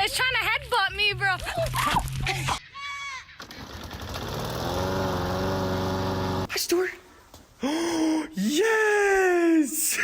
It's trying to headbutt me, bro. Hi, Stuart. Yes!